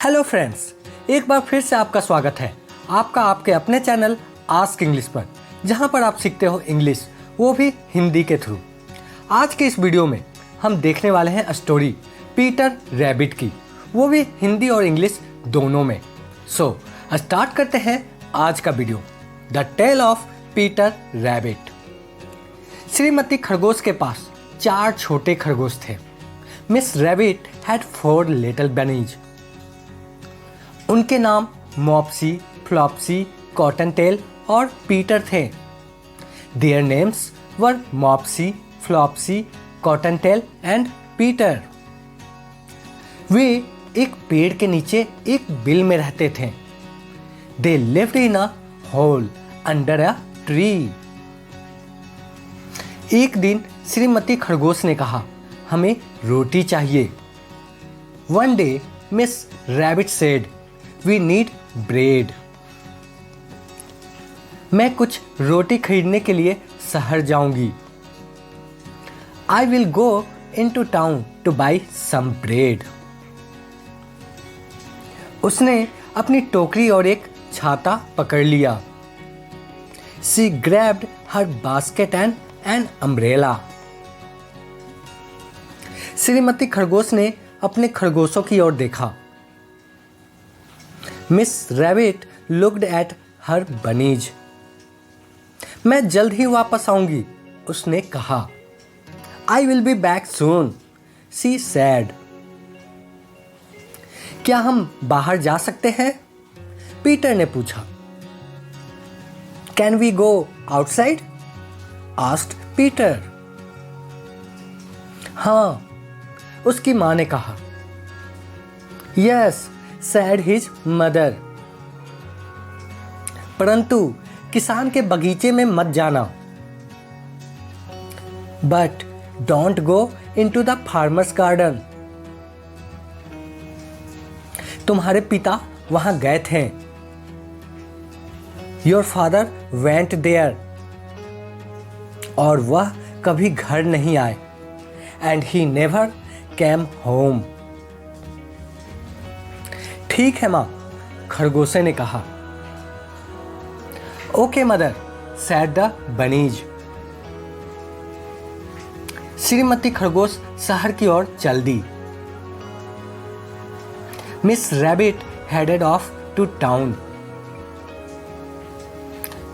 Hello friends, एक बार फिर से आपका स्वागत है आपका आपके अपने चैनल आस्क इंग्लिश पर, जहां पर आप सीखते हो इंग्लिश, वो भी हिंदी के थ्रू। आज के इस वीडियो में हम देखने वाले हैं स्टोरी पीटर रैबिट की, वो भी हिंदी और इंग्लिश दोनों में। सो स्टार्ट करते हैं आज का video, the tale of Peter Rabbit. श्रीमती खरगोश के पास 4 छोटे खरगोश थे। Miss Rabbit had 4 little bunnies. उनके नाम मॉप्सी, फ्लॉप्सी, कॉटनटेल और पीटर थे। Their names were Mopsy, Flopsy, Cottontail and Peter. वे एक पेड़ के नीचे एक बिल में रहते थे। They lived in a hole under a tree. एक दिन श्रीमती खरगोश ने कहा, हमें रोटी चाहिए। One day miss rabbit said, we need bread. मैं कुछ रोटी खरीदने के लिए शहर जाऊंगी। I will go into town to buy some bread. उसने अपनी टोकरी और एक छाता पकड़ लिया। She grabbed her basket and an umbrella. Shrimati खरगोश ने अपने खरगोशों की ओर देखा। Miss Rabbit looked at her bunnies. मैं जल्द ही वापस आऊंगी, उसने कहा। I will be back soon, she said. क्या हम बाहर जा सकते हैं? पीटर ने पूछा। Can we go outside? Asked Peter. हाँ, उसकी मां ने कहा। Yes, said his mother. परंतु किसान के बगीचे में मत जाना। But don't go into the farmer's garden. तुम्हारे पिता वहां गए थे। Your father went there. और वह कभी घर नहीं आए। And he never came home. ठीक है मां, खरगोशे ने कहा। Okay mother, said the bunnies. Shrimati खरगोश शहर की ओर चल दी। Miss Rabbit headed off to town.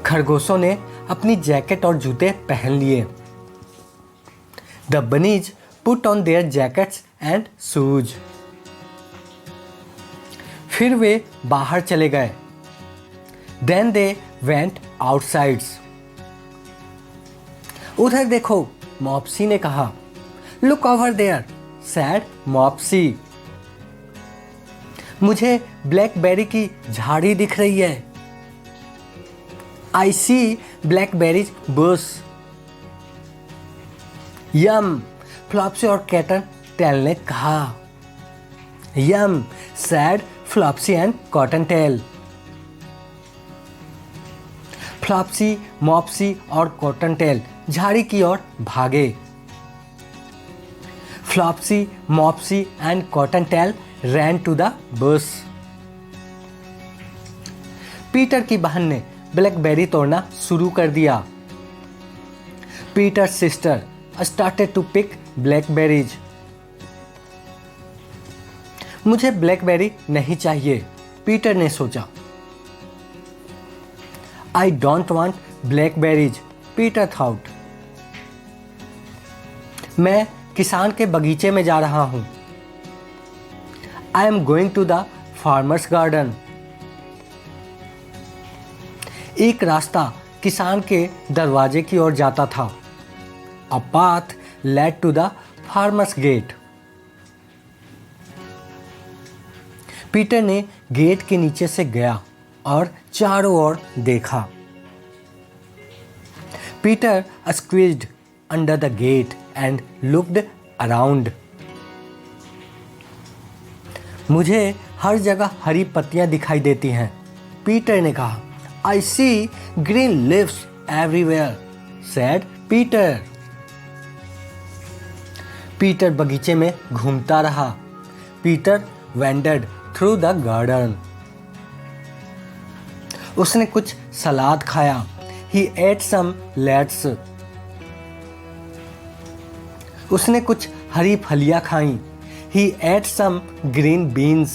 खरगोशों ने अपनी जैकेट और जूते पहन लिए। The bunnies put on their jackets and shoes. फिर वे बाहर चले गए। Then they went outsides. उधर देखो, मॉप्सी ने कहा। Look over there, said Mopsy. मुझे ब्लैकबेरी की झाड़ी दिख रही है। आई सी ब्लैकबेरीज बुश। यम, फ्लॉप्सी और कॉटनटेल ने कहा। यम, सैड फ्लॉप्सी एंड कॉटनटेल। फ्लॉप्सी, मॉप्सी और कॉटनटेल झाड़ी की ओर भागे। Flopsy, Mopsy and Cottontail ran to the bush. Peter की बहन ने ब्लैकबेरी तोड़ना शुरू कर दिया। Peter sister started to pick blackberries. मुझे ब्लैकबेरी नहीं चाहिए, पीटर ने सोचा। I don't want blackberries, Peter thought. मैं किसान के बगीचे में जा रहा हूं। I am going to the farmer's garden. एक रास्ता किसान के दरवाजे की ओर जाता था। A path led to the farmers gate. Peter ने गेट के नीचे से गया और चारों ओर देखा। Peter squeezed under the gate and looked around. मुझे हर जगह हरी पत्तियां दिखाई देती हैं, पीटर ने कहा। I see green leaves everywhere, said Peter. Peter बगीचे में घूमता रहा। Peter wandered through the garden. उसने कुछ सलाद खाया। He ate some lettuce. उसने कुछ हरी फलियां खाईं। He ate some green beans.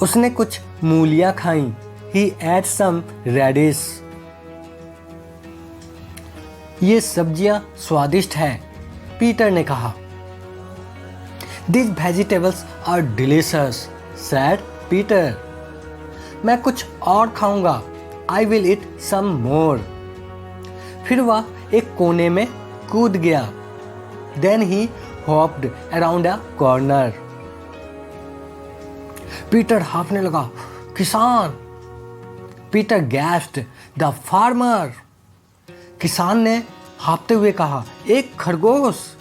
उसने कुछ मूलियां खाईं। He ate some radish. ये सब्जियां स्वादिष्ट हैं, पीटर ने कहा। These vegetables are delicious, said Peter. मैं कुछ और खाऊंगा। I will eat some more. फिर वह एक कोने में कूद गया। Then he hopped around a corner. Peter हाँफने लगा। किसान! Peter gasped. The farmer. किसान ने हाँफते हुए कहा, एक खरगोश।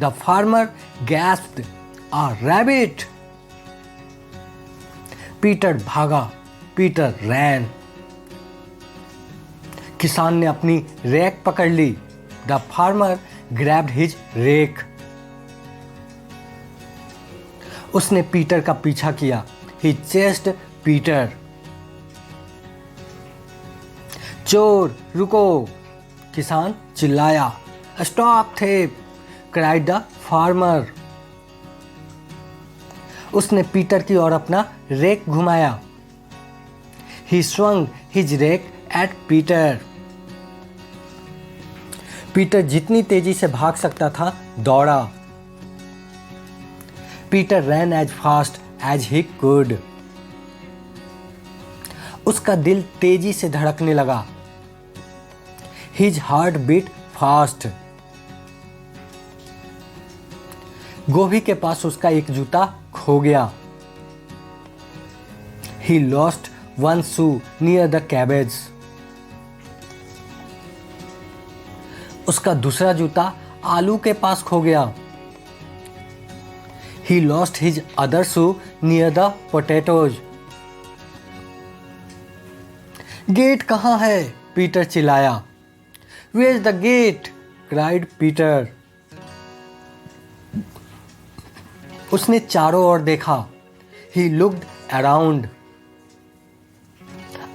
The farmer gasped. A rabbit. Peter भागा। Peter ran. किसान ने अपनी रैक पकड़ ली। The farmer grabbed his rake. उसने पीटर का पीछा किया। He chased Peter. चोर रुको! किसान चिल्लाया। Stop thief! cried the farmer. उसने पीटर की ओर अपना रेक घुमाया। He swung his rake at Peter. Peter जितनी तेजी से भाग सकता था दौड़ा। Peter ran as fast as he could. उसका दिल तेजी से धड़कने लगा। His heart beat fast. गोभी के पास उसका एक जूता खो गया। He lost one shoe near the cabbage. उसका दूसरा जूता आलू के पास खो गया। He lost his other shoe near the potatoes. Gate कहाँ है? पीटर चिल्लाया। Where's the gate? cried Peter. उसने चारों ओर देखा। He looked around.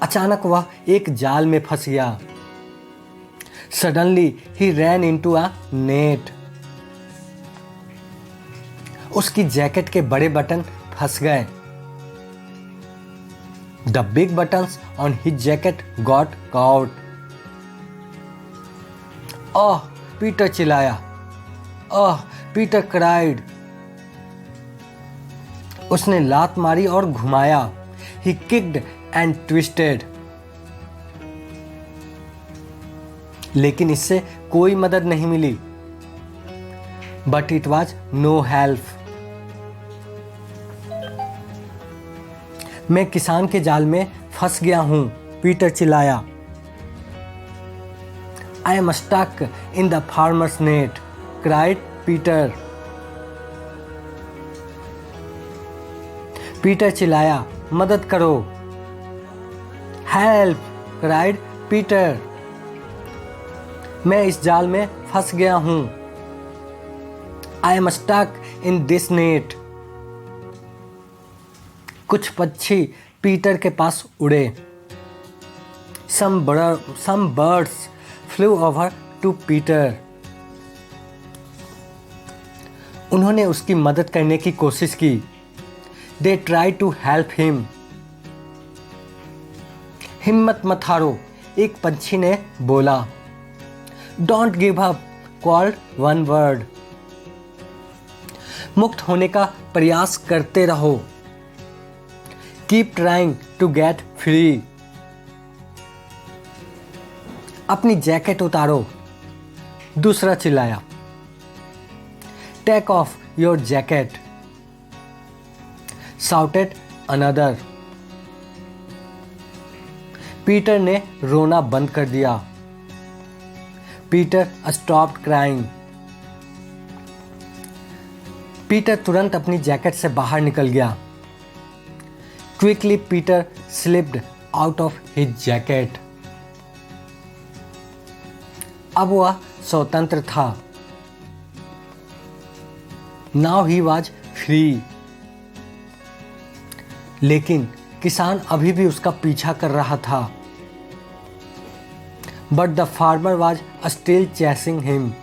अचानक वह एक जाल में फंस गया। Suddenly he ran into a net. उसकी जैकेट के बड़े बटन फंस गए। The big buttons on his jacket got caught. ओह! पीटर चिल्लाया। ओह! Peter cried. उसने लात मारी और घुमाया। He kicked and twisted. लेकिन इससे कोई मदद नहीं मिली। But it was no help. मैं किसान के जाल में फंस गया हूं, पीटर चिल्लाया। I am stuck in the farmer's net, cried Peter. Peter चिल्लाया, मदद करो। Help! cried Peter. मैं इस जाल में फंस गया हूं। I am stuck in this net. कुछ पक्षी पीटर के पास उड़े। Some birds flew over to Peter. उन्होंने उसकी मदद करने की कोशिश की। They tried to help him. हिम्मत मत हारो, एक पंछी ने बोला। Don't give up, called one word. मुक्त होने का प्रयास करते रहो। Keep trying to get free. अपनी जैकेट उतारो, दूसरा चिल्लाया। Take off your jacket, shouted another. Peter ने रोना बंद कर दिया। Peter stopped crying. पीटर तुरंत अपनी जैकेट से बाहर निकल गया। Quickly Peter slipped out of his jacket. अब वह स्वतंत्र था। Now he was free. लेकिन किसान अभी भी उसका पीछा कर रहा था। But the farmer was still chasing him.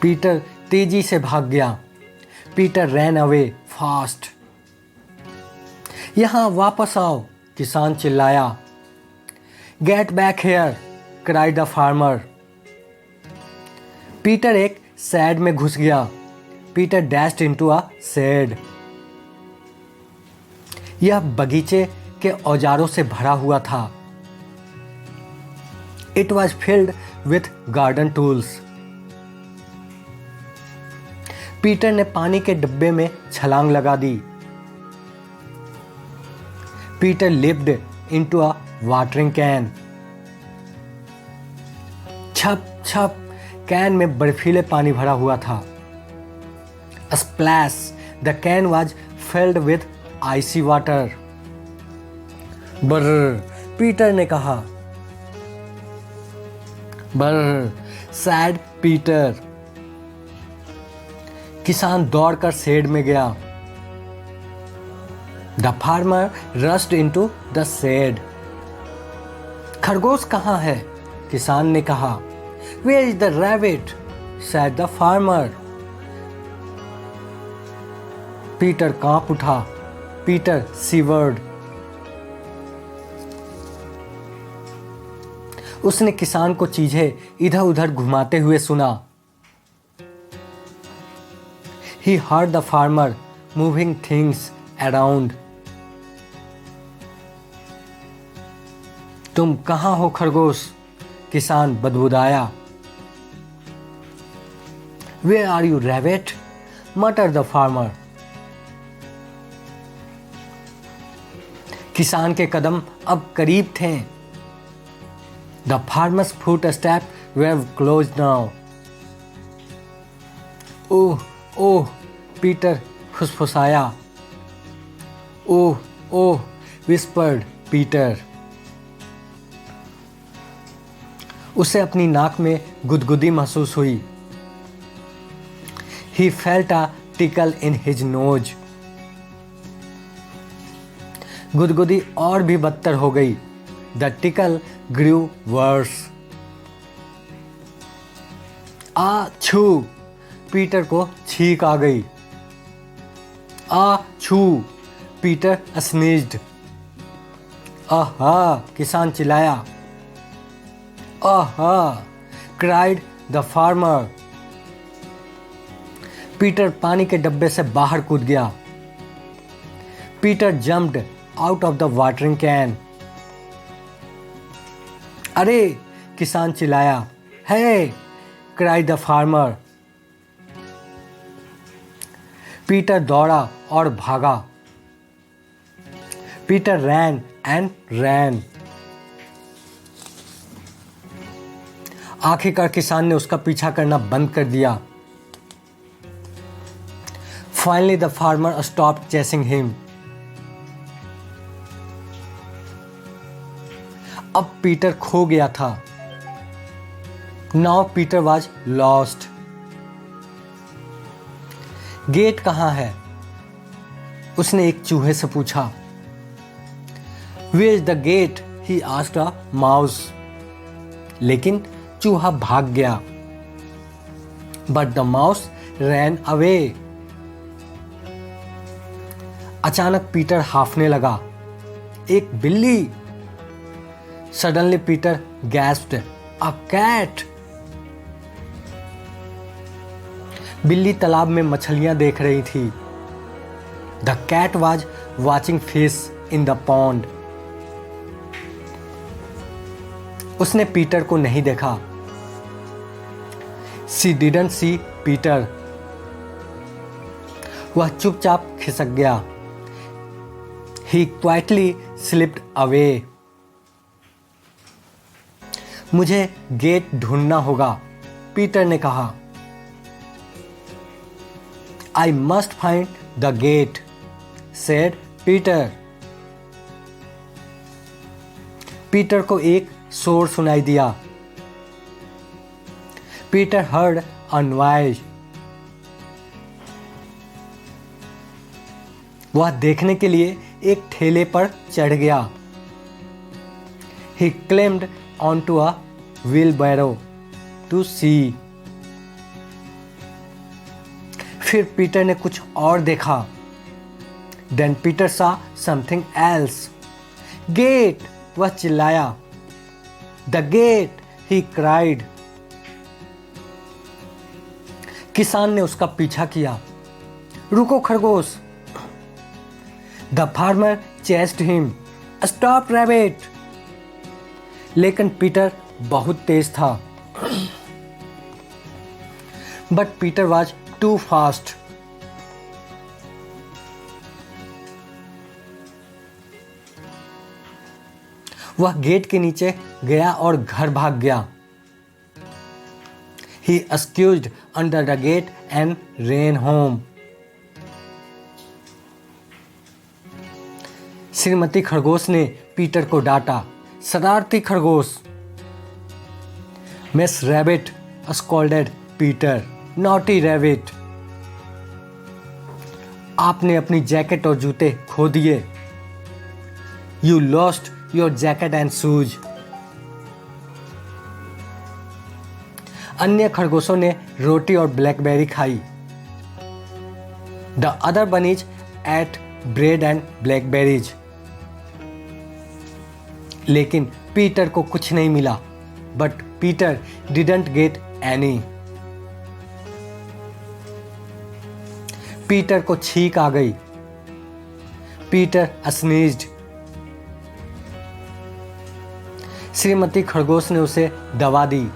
Peter तेजी से भाग गया। Peter ran away fast. यहां वापस आओ, किसान चिल्लाया। Get back here, cried the farmer. Peter एक शेड में घुस गया। Peter dashed into a shed. यह बगीचे के औजारों से भरा हुआ था। It was filled with garden tools. Peter ने पानी के डिब्बे में छलांग लगा दी। Peter lift into a watering can. छप छप, कैन में बर्फीले पानी भरा हुआ था। Splash, the can was filled with icy water. Brr, Peter ने कहा। Brr, said Peter. किसान दौड़कर शेड में गया। The farmer rushed into the shed. खरगोश कहाँ है? किसान ने कहा। Where is the rabbit? Said the farmer. Peter कांप उठा। Peter shivered. उसने किसान को चीजें इधर उधर घुमाते हुए सुना। He heard the farmer moving things around. तुम कहाँ हो खरगोश? किसान बदबुदाया। Where are you, rabbit? muttered the farmer. किसान के कदम अब करीब थे। The farmer's footsteps were close now. ओह ओह, पीटर फुसफुसाया। Oh oh, whispered Peter. उसे अपनी नाक में गुदगुदी महसूस हुई। He felt a tickle in his nose. गुदगुदी और भी बदतर हो गई। The tickle grew worse. छू, पीटर को छींक आ गई। छू, पीटर स्नीज्ड। आहा, किसान चिल्लाया। आहा, क्राइड द फार्मर। पीटर पानी के डब्बे से बाहर कूद गया। Peter jumped out of the watering can. अरे, किसान चिल्लाया। Hey, cried the farmer. Peter दौड़ा और भागा। Peter ran and ran. आखिरकार किसान ने उसका पीछा करना बंद कर दिया। Finally the farmer stopped chasing him. अब पीटर खो गया था। Now Peter was lost. Gate कहाँ है? उसने एक चूहे से पूछा। Where is the gate? He asked a mouse. लेकिन चूहा भाग गया। But the mouse ran away. अचानक पीटर हाफने लगा। एक बिल्ली! Suddenly Peter gasped, a cat! बिल्ली तालाब में मछलियां देख रही थी। The cat was watching fish in the pond. उसने पीटर को नहीं देखा। She didn't see Peter. वह चुपचाप खिसक गया। He quietly slipped away. मुझे गेट ढूंढना होगा, पीटर ने कहा। I must find the gate, said Peter. Peter को एक शोर सुनाई दिया। Peter heard a noise. वह देखने के लिए एक ठेले पर चढ़ गया। He climbed onto a wheelbarrow to see. फिर पीटर ने कुछ और देखा। Then Peter saw something else. Gate! वह चिल्लाया। The gate! He cried. किसान ने उसका पीछा किया। रुको खरगोश। The farmer chased him. Stop rabbit! लेकिन पीटर बहुत तेज था। But Peter was too fast. वह गेट के नीचे गया और घर भाग गया। He squeezed under the gate and ran home. Shrimati खरगोश ने पीटर को डांटा। शरारती खरगोश। Miss Rabbit scolded Peter. Naughty rabbit. आपने अपनी जैकेट और जूते खो दिए। You lost your jacket and shoes. अन्य खरगोशों ने रोटी और ब्लैकबेरी खाई। The other bunnies ate bread and blackberries. लेकिन पीटर को कुछ नहीं मिला। But Peter didn't get any. Peter को छींक आ गई। पीटर स्नीज्ड। श्रीमती खरगोश ने उसे दवा दी।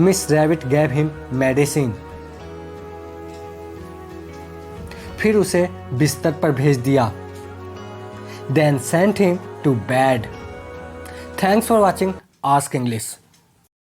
Miss Rabbit gave him medicine. फिर उसे बिस्तर पर भेज दिया। Then sent him to bed. Thanks for watching Ask English.